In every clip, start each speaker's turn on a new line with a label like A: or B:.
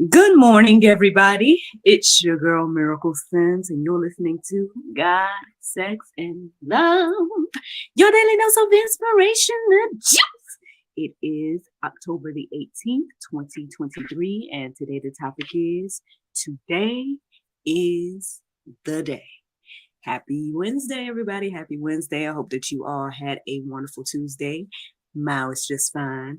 A: Good morning, everybody. It's your girl Miracle Sense, and you're listening to God, Sex, and Love. Your daily dose of inspiration, the juice. It is October the 18th, 2023, and today the topic is Today is the Day. Happy Wednesday, everybody. Happy Wednesday. I hope that you all had a wonderful Tuesday. Mine was just fine.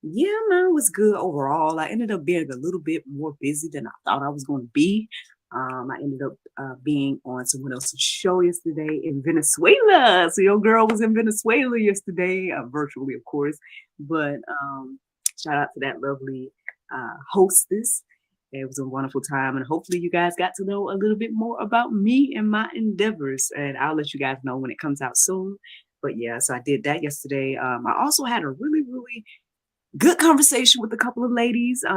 A: Yeah, mine was good overall. I ended up being a little bit more busy than I thought I was going to be. I ended up being on someone else's show yesterday in Venezuela. So your girl was in Venezuela yesterday, virtually, of course. But shout out to that lovely hostess. It was a wonderful time, and hopefully you guys got to know a little bit more about me and my endeavors. And I'll let you guys know when it comes out soon. But yeah, so I did that yesterday. I also had a really, really good conversation with a couple of ladies. They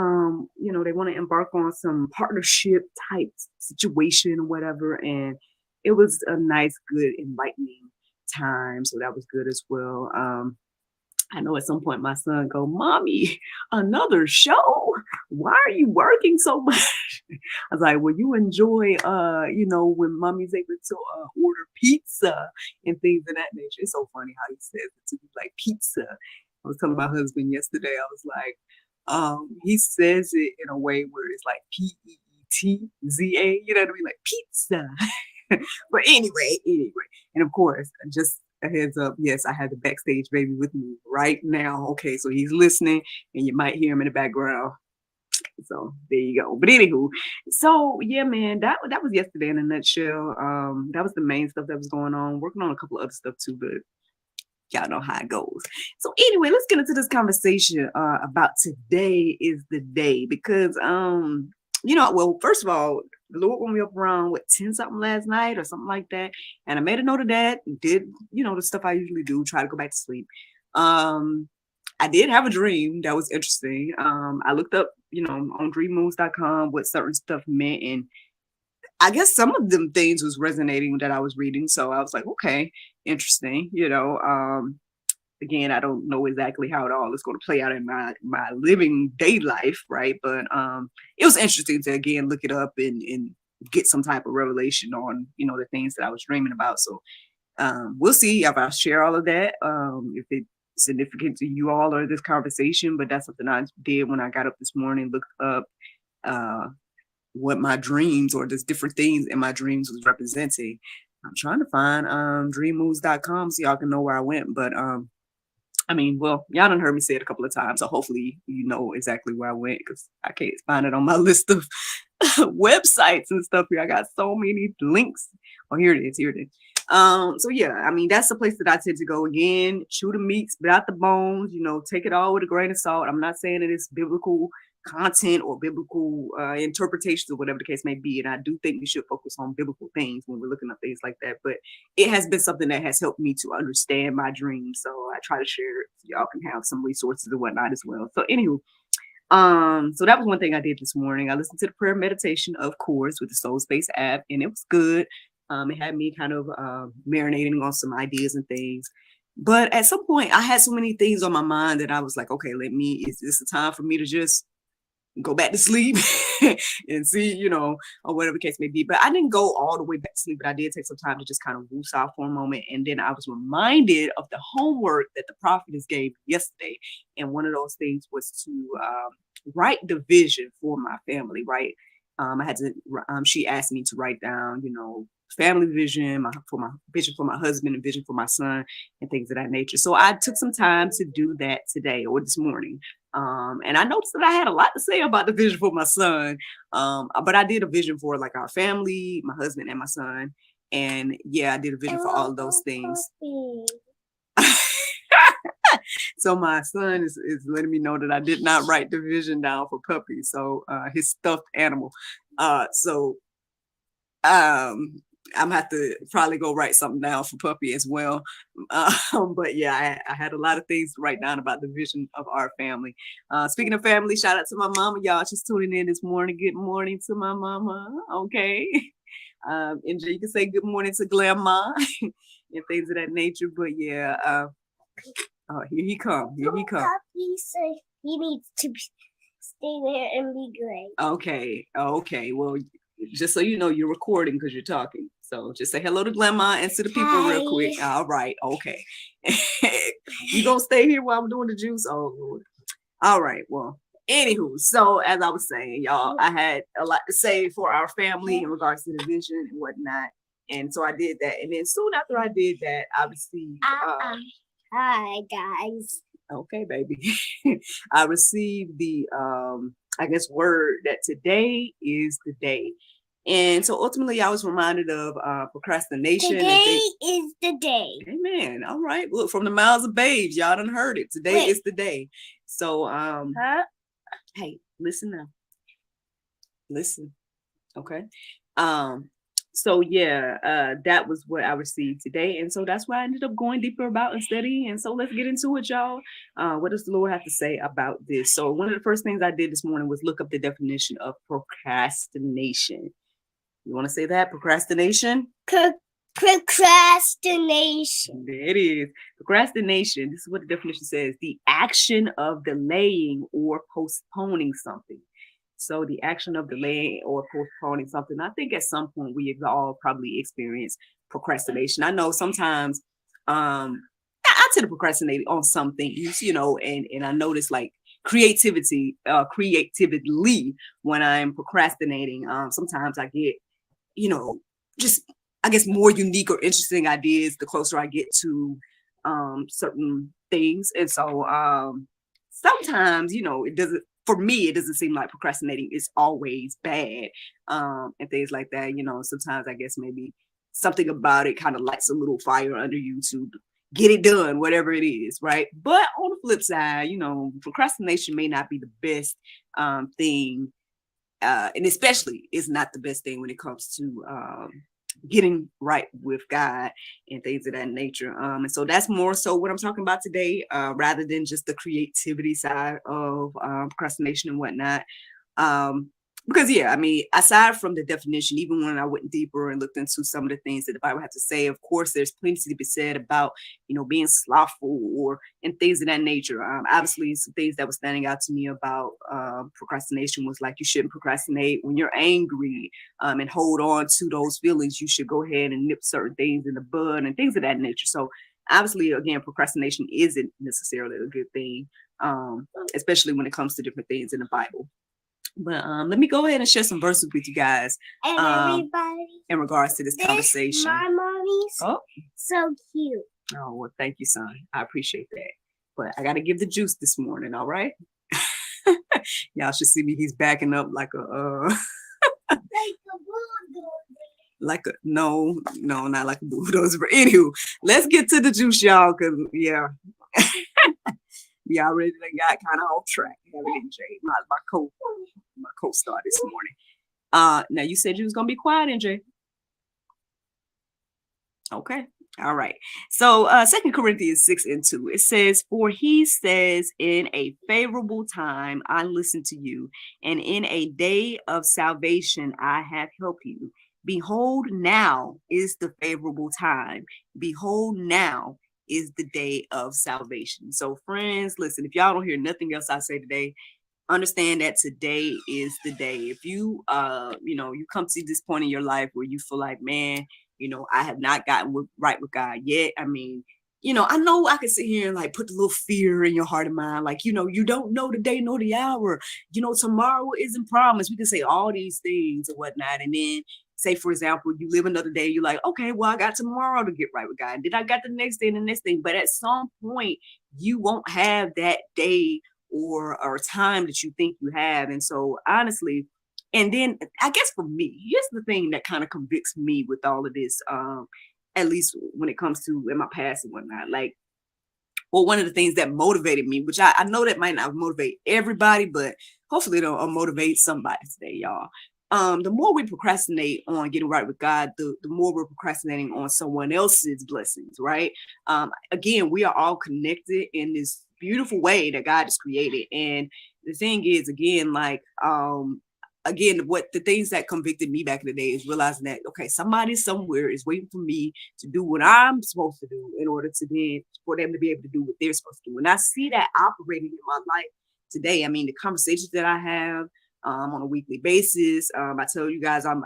A: want to embark on some partnership type situation or whatever. And it was a nice, good, enlightening time. So that was good as well. I know at some point my son go, Mommy, another show? Why are you working so much? I was like, well, you enjoy, when mommy's able to order pizza and things of that nature. It's so funny how he says it to me, like pizza. I was telling my husband yesterday, I was like, he says it in a way where it's like Peetza, you know what I mean? Like pizza. But anyway. And of course, just a heads up, yes, I had the backstage baby with me right now. Okay, so he's listening and you might hear him in the background. So there you go. But anywho, so yeah, man, that was yesterday in a nutshell. That was the main stuff that was going on. Working on a couple of other stuff too, but y'all know how it goes. So anyway, let's get into this conversation about today is the day because well, first of all, the Lord woke me up around 10 something last night or something like that, and I made a note of that. Did the stuff I usually do, try to go back to sleep. I did have a dream that was interesting. I looked up, on dreammoons.com what certain stuff meant, and I guess some of them things was resonating that I was reading. So I was like, okay, interesting. Again, I don't know exactly how it all is going to play out in my living day life, right? But it was interesting to again look it up and get some type of revelation on the things that I was dreaming about. So we'll see if I share all of that, if it's significant to you all or this conversation. But that's something I did when I got up this morning, looked up what my dreams or just different things in my dreams was representing. I'm trying to find dreammoves.com so y'all can know where I went. But y'all done heard me say it a couple of times, so hopefully you know exactly where I went because I can't find it on my list of websites and stuff here. I got so many links. Oh, here it is. So yeah, that's the place that I tend to go again. Chew the meat, spit out the bones, take it all with a grain of salt. I'm not saying that it's biblical content or biblical interpretations or whatever the case may be. And I do think we should focus on biblical things when we're looking at things like that. But it has been something that has helped me to understand my dreams. So I try to share it so y'all can have some resources and whatnot as well. So anywho, so that was one thing I did this morning. I listened to the prayer meditation, of course, with the Soul Space app, and it was good. It had me kind of marinating on some ideas and things. But at some point, I had so many things on my mind that I was like, okay, is this a time for me to just go back to sleep and see, or whatever the case may be. But I didn't go all the way back to sleep, but I did take some time to just kind of woos off for a moment. And then I was reminded of the homework that the prophetess gave yesterday. And one of those things was to write the vision for my family, right? I had to, she asked me to write down, family vision, for my vision for my husband and vision for my son and things of that nature. So I took some time to do that today or this morning. And I noticed that I had a lot to say about the vision for my son. But I did a vision for like our family, my husband and my son. And yeah, I did a vision for all of those things. So my son is letting me know that I did not write the vision down for Puppy. So his stuffed animal. I'm gonna have to probably go write something down for Puppy as well. But yeah, I had a lot of things to write down about the vision of our family. Speaking of family, shout out to my mama, y'all. She's tuning in this morning. Good morning to my mama. Okay. And you can say good morning to Grandma and things of that nature. But yeah, here he come. Puppy said he needs to
B: stay there and be great.
A: Okay. Well, just so you know, you're recording because you're talking. So just say hello to Grandma and to the people real quick. All right. Okay. You gonna stay here while I'm doing the juice? Oh, Lord. All right. Well, anywho, so as I was saying, y'all, I had a lot to say for our family in regards to the vision and whatnot. And so I did that. And then soon after I did that, I received.
B: Hi, guys.
A: Okay, baby. I received the I guess word that today is the day. And so ultimately I was reminded of procrastination.
B: Today is the day.
A: Amen. All right. Look, from the mouths of babes, y'all done heard it. Today is the day. So hey, listen now. Listen. Okay. So yeah, that was what I received today. And so that's why I ended up going deeper about and studying. And so let's get into it, y'all. What does the Lord have to say about this? So one of the first things I did this morning was look up the definition of procrastination. You want to say that? Procrastination?
B: Procrastination.
A: There it is. Procrastination. This is what the definition says. The action of delaying or postponing something. So the action of delaying or postponing something. I think at some point we have all probably experienced procrastination. I know sometimes I tend to procrastinate on some things, you know, and I notice like creatively when I'm procrastinating. Sometimes I get, you know, just I guess more unique or interesting ideas the closer I get to certain things. And so sometimes, you know, it doesn't seem like procrastinating is always bad and things like that. You know, sometimes I guess maybe something about it kind of lights a little fire under you to get it done, whatever it is, right? But on the flip side, you know, procrastination may not be the best thing, and especially it's not the best thing when it comes to getting right with God and things of that nature. And so that's more so what I'm talking about today, rather than just the creativity side of procrastination and whatnot. Because yeah, I mean, aside from the definition, even when I went deeper and looked into some of the things that the Bible had to say, of course, there's plenty to be said about, you know, being slothful or and things of that nature. Obviously, some things that was standing out to me about procrastination was like you shouldn't procrastinate when you're angry and hold on to those feelings. You should go ahead and nip certain things in the bud and things of that nature. So obviously, again, procrastination isn't necessarily a good thing, especially when it comes to different things in the Bible. But let me go ahead and share some verses with you guys in regards to this conversation.
B: My mommy's so cute.
A: Oh, well, thank you, son. I appreciate that. But I got to give the juice this morning, all right? Y'all should see me. He's backing up like a...
B: like a bulldozer.
A: No, not like a bulldozer. But anywho, let's get to the juice, y'all, because, yeah. We already got kind of off track. My co-star this morning. Now you said you was gonna be quiet, NJ. Okay. All right. So 2 Corinthians 6:2, it says, "For he says, in a favorable time I listened to you, and in a day of salvation I have helped you. Behold, now is the favorable time. Behold, now is the day of salvation." So friends, listen, if y'all don't hear nothing else I say today, understand that today is the day. If you you come to this point in your life where you feel like, man, you know, I have not gotten right with God yet. I mean, you know, I know I can sit here and like put the little fear in your heart and mind, like, you know, you don't know the day nor the hour, you know, tomorrow isn't promised. We can say all these things and whatnot, and then say, for example, you live another day, you're like, okay, well, I got tomorrow to get right with God, and then I got the next day and the next thing. But at some point you won't have that day or time that you think you have. And so honestly, and then I guess for me, here's the thing that kind of convicts me with all of this, at least when it comes to in my past and whatnot. Like, well, one of the things that motivated me, which I know that might not motivate everybody, but hopefully it'll motivate somebody today, y'all. The more we procrastinate on getting right with God, the more we're procrastinating on someone else's blessings, right? Again, we are all connected in this beautiful way that God has created. And the thing is, again, like, what the things that convicted me back in the day is realizing that, okay, somebody somewhere is waiting for me to do what I'm supposed to do in order to then for them to be able to do what they're supposed to do. And I see that operating in my life today. I mean, the conversations that I have on a weekly basis. I tell you guys, I'm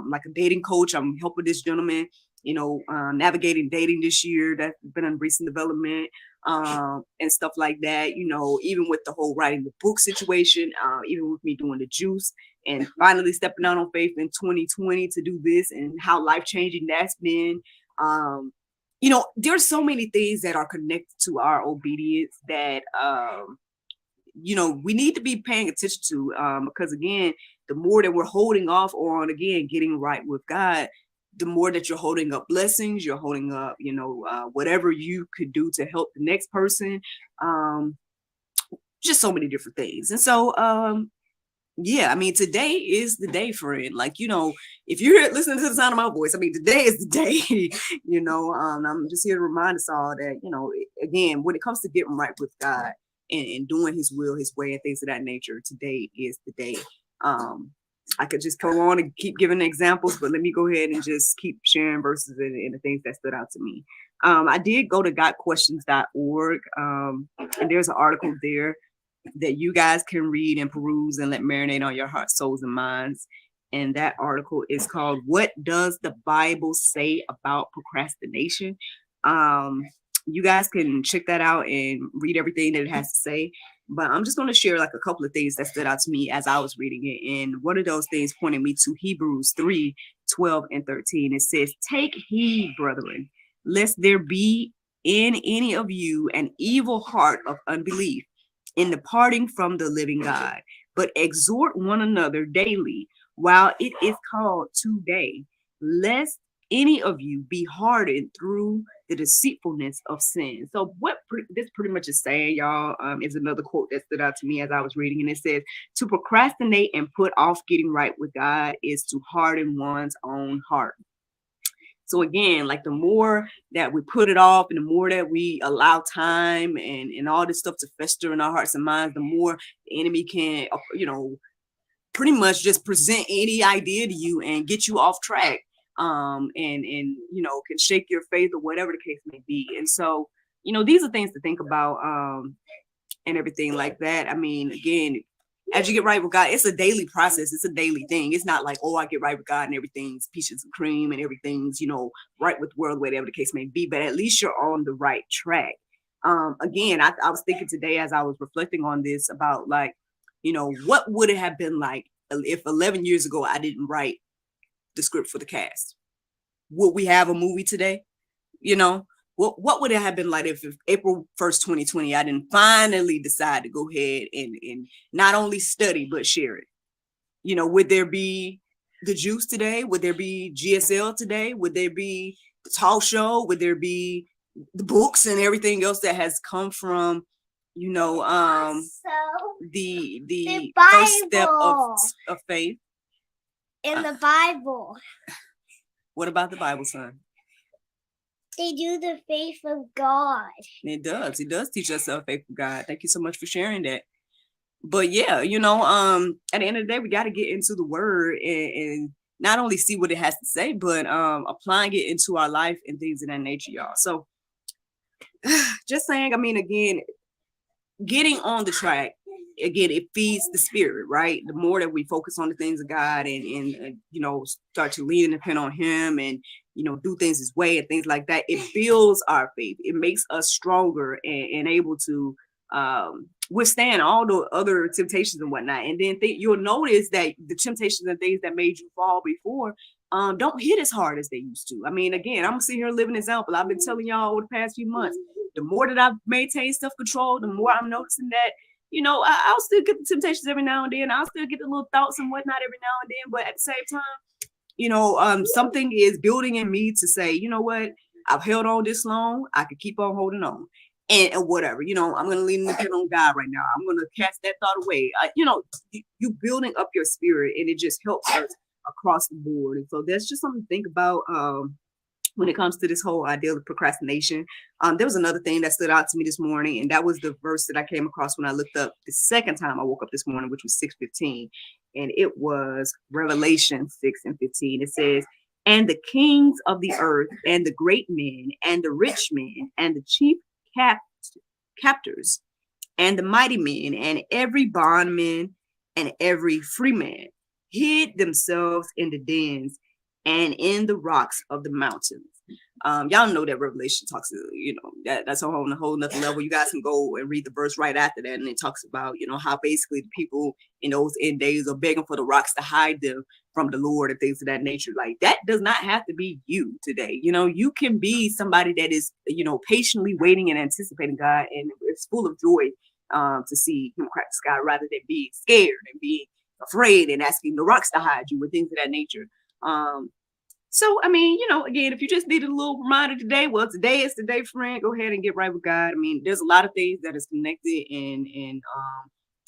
A: like a dating coach. I'm helping this gentleman, navigating dating this year. That's been a recent development, and stuff like that. Even with the whole writing the book situation, even with me doing the juice and finally stepping out on faith in 2020 to do this, and how life changing that's been. There's so many things that are connected to our obedience that we need to be paying attention to, because again, the more that we're holding off on, again, getting right with God, the more that you're holding up blessings, you're holding up, whatever you could do to help the next person, just so many different things. And so, yeah, I mean, today is the day, friend. Like, if you're listening to the sound of my voice, I mean, today is the day, I'm just here to remind us all that, again, when it comes to getting right with God and doing his will, his way, and things of that nature, today is the day. I could just go on and keep giving examples, but let me go ahead and just keep sharing verses and the things that stood out to me. I did go to gotquestions.org, and there's an article there that you guys can read and peruse and let marinate on your hearts, souls, and minds. And that article is called "What Does the Bible Say About Procrastination?" You guys can check that out and read everything that it has to say. But I'm just going to share like a couple of things that stood out to me as I was reading it. And one of those things pointed me to Hebrews 3:12 and 13. It says, "Take heed, brethren, lest there be in any of you an evil heart of unbelief in departing from the living God, but exhort one another daily while it is called today, lest any of you be hardened through the deceitfulness of sin." So what this pretty much is saying, y'all, is another quote that stood out to me as I was reading, and it says, "To procrastinate and put off getting right with God is to harden one's own heart." So again, like the more that we put it off and the more that we allow time and all this stuff to fester in our hearts and minds, the more the enemy can, pretty much just present any idea to you and get you off track, and can shake your faith or whatever the case may be. And so, these are things to think about, and everything like that. I mean, again, as you get right with God, it's a daily process. It's a daily thing. It's not like, oh, I get right with God and everything's peaches and cream and everything's, right with the world, whatever the case may be. But at least you're on the right track. Again, I was thinking today as I was reflecting on this about like, what would it have been like if 11 years ago I didn't write the script for the cast? Would we have a movie today? What would it have been like if April 1st, 2020, I didn't finally decide to go ahead and not only study, but share it? Would there be the juice today? Would there be GSL today? Would there be the talk show? Would there be the books and everything else that has come from, the first step of faith?
B: In the Bible.
A: What about the Bible, son?
B: They do the faith of God.
A: It does. It does teach us the faith of God. Thank you so much for sharing that. But yeah, at the end of the day, we got to get into the word and not only see what it has to say, but applying it into our life and things of that nature, y'all. So just saying, I mean, again, getting on the track, again, it feeds the spirit, right? The more that we focus on the things of God and start to lean and depend on him and, do things his way and things like that, it builds our faith. It makes us stronger and able to withstand all the other temptations and whatnot. And then you'll notice that the temptations and things that made you fall before don't hit as hard as they used to. I mean, again, I'm sitting here living an example. I've been telling y'all over the past few months, the more that I've maintained self-control, the more I'm noticing that, I'll still get the temptations every now and then. I'll still get the little thoughts and whatnot every now and then. But at the same time, something is building in me to say, you know what, I've held on this long. I could keep on holding on. And whatever, I'm going to lean and depend on God right now. I'm going to cast that thought away. You building up your spirit, and it just helps us across the board. And so that's just something to think about when it comes to this whole idea of procrastination. There was another thing that stood out to me this morning, and that was the verse that I came across when I looked up the second time I woke up this morning, which was 6:15. And it was Revelation 6:15. It says, "And the kings of the earth, and the great men, and the rich men, and the chief captors, And the mighty men and every bondman and every free man hid themselves in the dens and in the rocks of the mountains. Y'all know that Revelation talks, that's a whole nother level. You guys can go and read the verse right after that, and it talks about, how basically the people in those end days are begging for the rocks to hide them from the Lord and things of that nature. Like, that does not have to be you today. You can be somebody that is, patiently waiting and anticipating God, and it's full of joy to see him crack the sky, rather than being scared and being afraid and asking the rocks to hide you, with things of that nature. So, I mean, again, if you just needed a little reminder today, well, today is the day, friend. Go ahead and get right with God. I mean, there's a lot of things that is connected and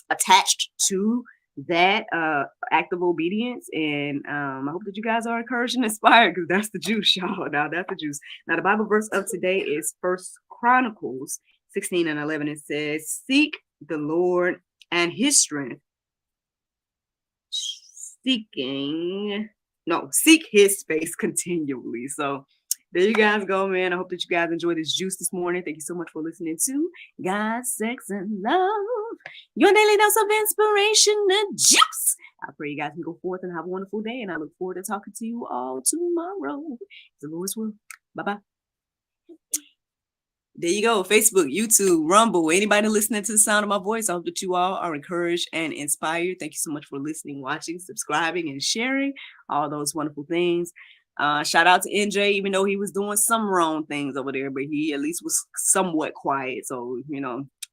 A: attached to that act of obedience. And I hope that you guys are encouraged and inspired, because that's the juice, y'all. Now, that's the juice. Now, the Bible verse of today is 1 Chronicles 16 and 11. It says, seek the Lord and his strength. Seek his face continually. So there you guys go, man. I hope that you guys enjoyed this juice this morning. Thank you so much for listening to God, Sex, and Love, your daily dose of inspiration, the juice. I pray you guys can go forth and have a wonderful day, and I look forward to talking to you all tomorrow. The Lord's will. Bye-bye. There you go. Facebook, YouTube, Rumble, anybody listening to the sound of my voice, I hope that you all are encouraged and inspired. Thank you so much for listening, watching, subscribing, and sharing all those wonderful things. Shout out to NJ, even though he was doing some wrong things over there, but he at least was somewhat quiet. So,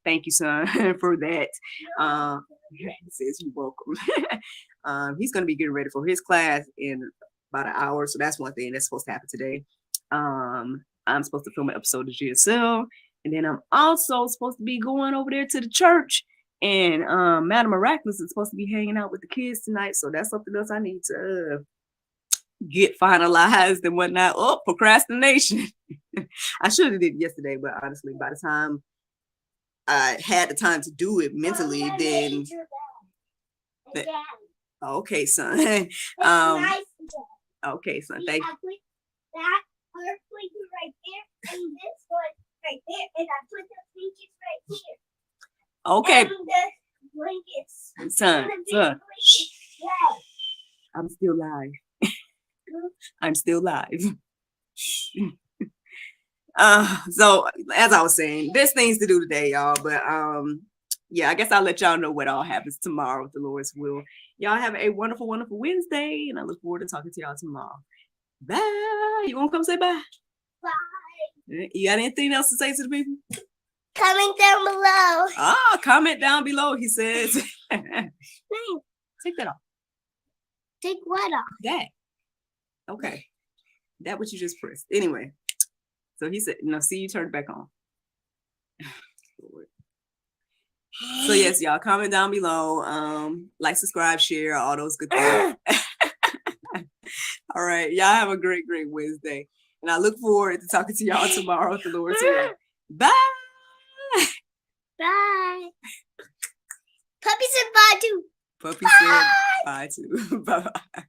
A: thank you, son, for that. He says you're welcome. He's going to be getting ready for his class in about an hour. So that's one thing that's supposed to happen today. I'm supposed to film an episode of GSL, and then I'm also supposed to be going over there to the church, and Madam Miraculous is supposed to be hanging out with the kids tonight. So that's something else I need to get finalized and whatnot. Oh, procrastination. I should have did it yesterday, but honestly, by the time I had the time to do it mentally, then okay, son. Okay, son. Thank you.
B: That blanket right there, and this one right there, and I put the blankets right here.
A: Okay.
B: And the blankets.
A: Son. I'm still live. I'm still live. So as I was saying, there's things to do today, y'all. But yeah, I guess I'll let y'all know what all happens tomorrow with the Lord's will. Y'all have a wonderful, wonderful Wednesday, and I look forward to talking to y'all tomorrow. Bye. You want to come say bye? Bye. You got anything else to say to the people?
B: Comment down below.
A: Comment down below, he says. Take that off.
B: Take what off?
A: That. Okay. That what you just pressed. Anyway. So he said, no, see, you turn it back on. So yes, y'all, comment down below. Like, subscribe, share, all those good things. All right. Y'all have a great, great Wednesday. And I look forward to talking to y'all tomorrow with the Lord's will. Bye.
B: Bye. Puppy said bye too.
A: Puppy said bye too. Bye-bye.